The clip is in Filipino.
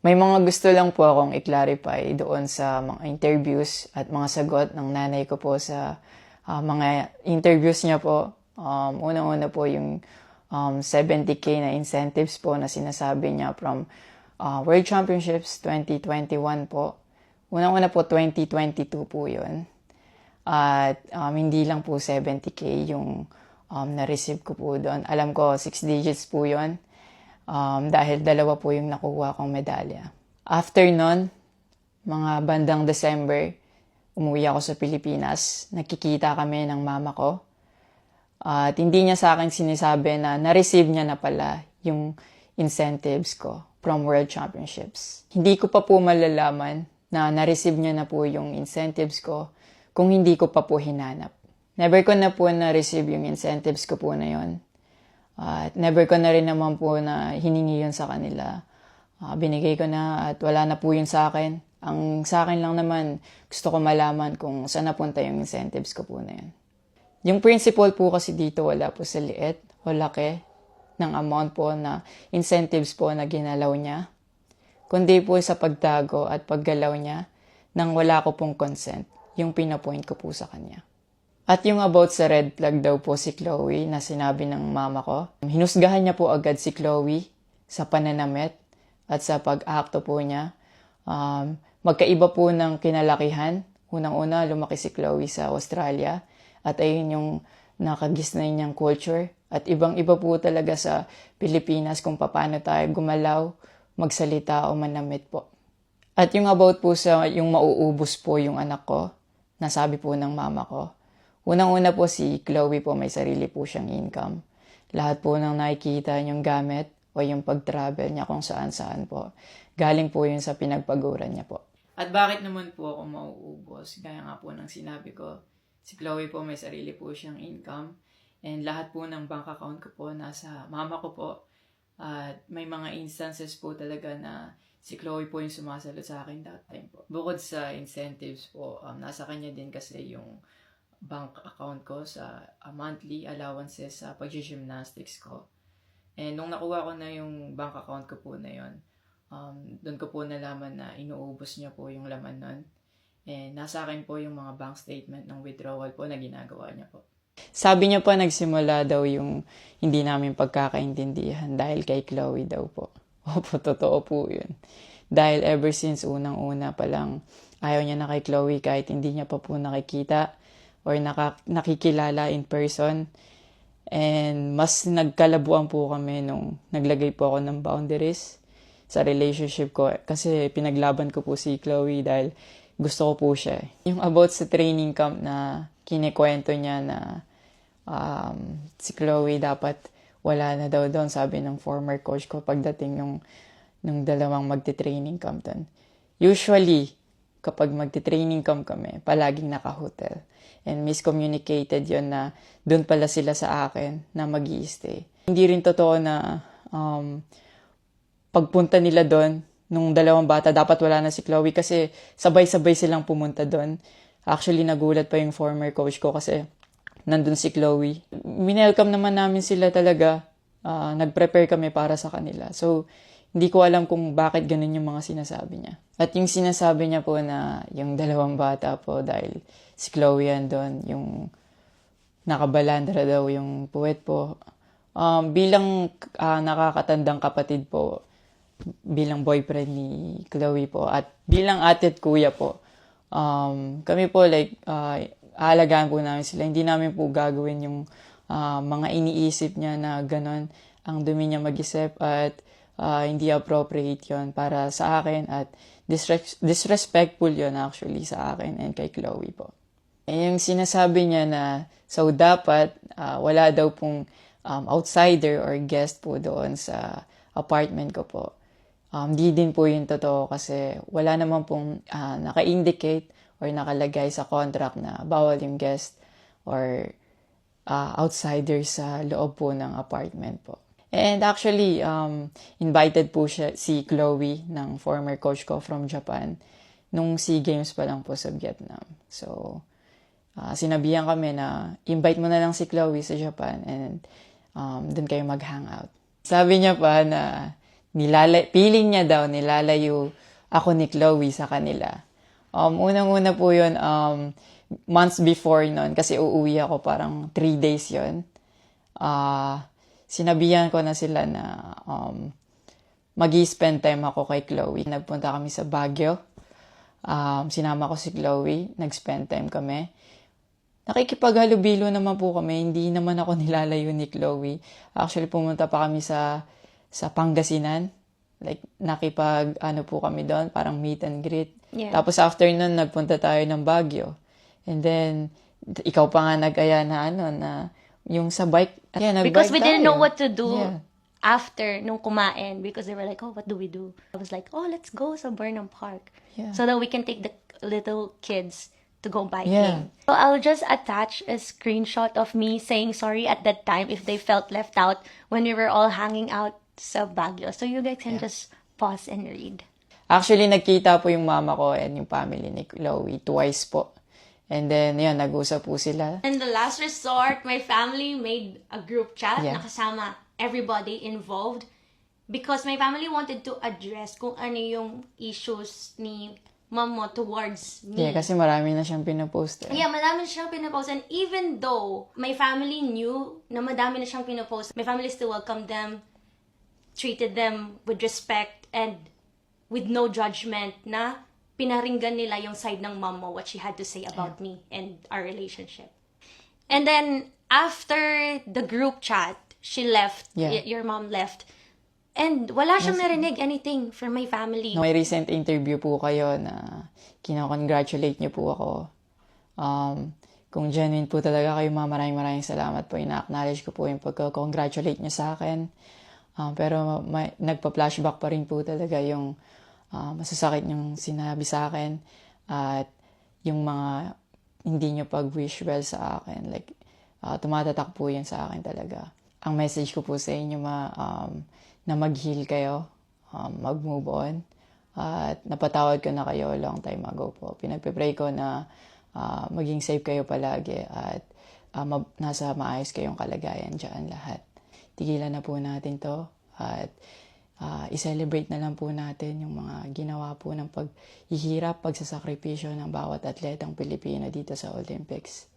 May mga gusto lang po akong i-clarify doon sa mga interviews at mga sagot ng nanay ko po sa mga interviews niya po. Unang-una po yung 70K na incentives po na sinasabi niya from World Championships 2021 po. Unang-una po 2022 po yun. At hindi lang po 70K yung na-receive ko po doon. Alam ko 6 digits po yun. Dahil dalawa po yung nakuha kong medalya. After nun, mga bandang December, umuwi ako sa Pilipinas. Nakikita kami ng mama ko. At hindi niya sa akin sinasabi na na-receive niya na pala yung incentives ko from World Championships. Hindi ko pa po malalaman na na-receive niya na po yung incentives ko kung hindi ko pa po hinanap. Never ko na po na-receive yung incentives ko po na yon. At never ko na rin naman po na hiningi yun sa kanila. Binigay ko na at wala na po yun sa akin. Ang sa akin lang naman, gusto ko malaman kung saan napunta yung incentives ko po na yun. Yung principle po kasi dito wala po sa liit o laki ng amount po na incentives po na ginalaw niya. Kundi po sa pagtago at paggalaw niya nang wala ko pong consent, yung pinapoint ko po sa kanya. At yung about sa red flag daw po si Chloe na sinabi ng mama ko, hinusgahan niya po agad si Chloe sa pananamit at sa pag-akto po niya. Magkaiba po ng kinalakihan. Unang-una, lumaki si Chloe sa Australia at ayun yung nakagisnay niyang culture. At ibang-iba po talaga sa Pilipinas kung paano tayo gumalaw, magsalita o manamit po. At yung about po sa yung mauubos po yung anak ko, nasabi po ng mama ko. Unang-una po si Chloe po may sarili po siyang income. Lahat po ng nakikita niyong gamit o yung pag-travel niya kung saan-saan po. Galing po yun sa pinagpaguran niya po. At bakit naman po ako mauubos? Gaya nga po ng sinabi ko, si Chloe po may sarili po siyang income. And lahat po ng bank account ko po nasa mama ko po. At may mga instances po talaga na si Chloe po yung sumasagot sa akin that time po. Bukod sa incentives po, nasa kanya din kasi yung bank account ko sa monthly allowances sa pag-gymnastics ko. And nung nakuha ko na yung bank account ko po na yun, doon ko po nalaman na inuubos niya po yung laman nun. And nasa akin po yung mga bank statement ng withdrawal po na ginagawa niya po. Sabi niya pa nagsimula daw yung hindi namin pagkakaintindihan dahil kay Chloe daw po. Opo, totoo po yun. Dahil ever since unang-una pa lang, ayaw niya na kay Chloe kahit hindi niya pa po nakikita or nakikilala in person. And mas nagkalabuan po kami nung naglagay po ako ng boundaries sa relationship ko. Kasi pinaglaban ko po si Chloe dahil gusto ko po siya. Yung about sa training camp na kinikwento niya na si Chloe dapat wala na daw doon, sabi ng former coach ko pagdating nung dalawang magte-training camp doon. Usually, kapag magte-training camp kami, palaging naka-hotel. And miscommunicated yon na doon pala sila sa akin na mag-i-stay. Hindi rin totoo na pagpunta nila doon, nung dalawang bata, dapat wala na si Chloe kasi sabay-sabay silang pumunta doon. Actually, nagulat pa yung former coach ko kasi nandun si Chloe. Winelcome naman namin sila talaga. Nag-prepare kami para sa kanila. So, hindi ko alam kung bakit ganun yung mga sinasabi niya. At yung sinasabi niya po na yung dalawang bata po dahil si Chloe yan doon, yung nakabalandra daw yung puwet po. Bilang nakakatandang kapatid po, bilang boyfriend ni Chloe po, at bilang ate at kuya po, kami po aalagaan po namin sila. Hindi namin po gagawin yung mga iniisip niya na ganon. Ang dumi niya mag-isip at hindi appropriate yon para sa akin at disrespectful yon actually sa akin and kay Chloe po. Yung sinasabi niya na so dapat wala daw pong outsider or guest po doon sa apartment ko po. Di din po yung totoo kasi wala naman pong naka-indicate or nakalagay sa contract na bawal yung guest or outsider sa loob po ng apartment po. And actually, invited po si Chloe ng former coach ko from Japan nung SEA Games pa lang po sa Vietnam. So, sinabihan kami na invite mo na lang si Chloe sa Japan and doon kayo mag-hangout. Sabi niya pa na feeling niya daw nilalayo ako ni Chloe sa kanila. Unang-una po yun, months before nun, kasi uuwi ako parang 3 days yun. Sinabihan ko na sila na mag-i-spend time ako kay Chloe. Nagpunta kami sa Baguio. Sinama ko si Chloe, nag-spend time kami. Nakikipaghalubilo naman po kami, hindi naman ako nilalayo ni Chloe. Actually, pumunta pa kami sa Pangasinan. Like, po kami doon, parang meet and greet. Yeah. Tapos after nun, nagpunta tayo ng Baguio. And then, ikaw pa nga nag-aya na yung sa bike. Yeah, Because we didn't know tayo. what to do Yeah. after nung kumain, because they were like, oh, what do we do? I was like, oh, let's go sa Burnham Park. Yeah. So that we can take the little kids to go biking. Yeah. So I'll just attach a screenshot of me saying sorry at that time if they felt left out when we were all hanging out sa Baguio. So you guys can just pause and read. Actually, nagkita po yung mama ko and yung family ni Chloe twice po. And then, yun, nag-usap po sila. And the last resort, my family made a group chat Yeah. na kasama everybody involved because my family wanted to address kung ano yung issues ni mom mo towards me. Yeah, kasi marami na siyang pinapost. Yeah, madami na siyang pinapost. And even though my family knew na madami na siyang pinapost, my family still welcomed them, treated them with respect, and with no judgment na pinaringgan nila yung side ng mom mo, what she had to say about me and our relationship. And then, after the group chat, she left, your mom left, and wala siyang narinig anything from my family. May recent interview po kayo na kinakongratulate niyo po ako. Kung genuine po talaga kayo, maraming salamat po. Ina-acknowledge ko po yung pagka-congratulate niyo sa akin. Pero nagpa-flashback pa rin po talaga yung masasakit yung sinabi sa akin at yung mga hindi nyo pag-wish well sa akin. Like, tumatatak po yan sa akin talaga. Ang message ko po sa inyo na mag-heal kayo, mag-move on, at napatawad ko na kayo long time ago po. Pinagpe-pray ko na maging safe kayo palagi at nasa maayos kayong kalagayan dyan lahat. Tigilan na po natin to at i-celebrate na lang po natin yung mga ginawa po ng paghihirap, pagsasakripisyo ng bawat atletang Pilipino dito sa Olympics.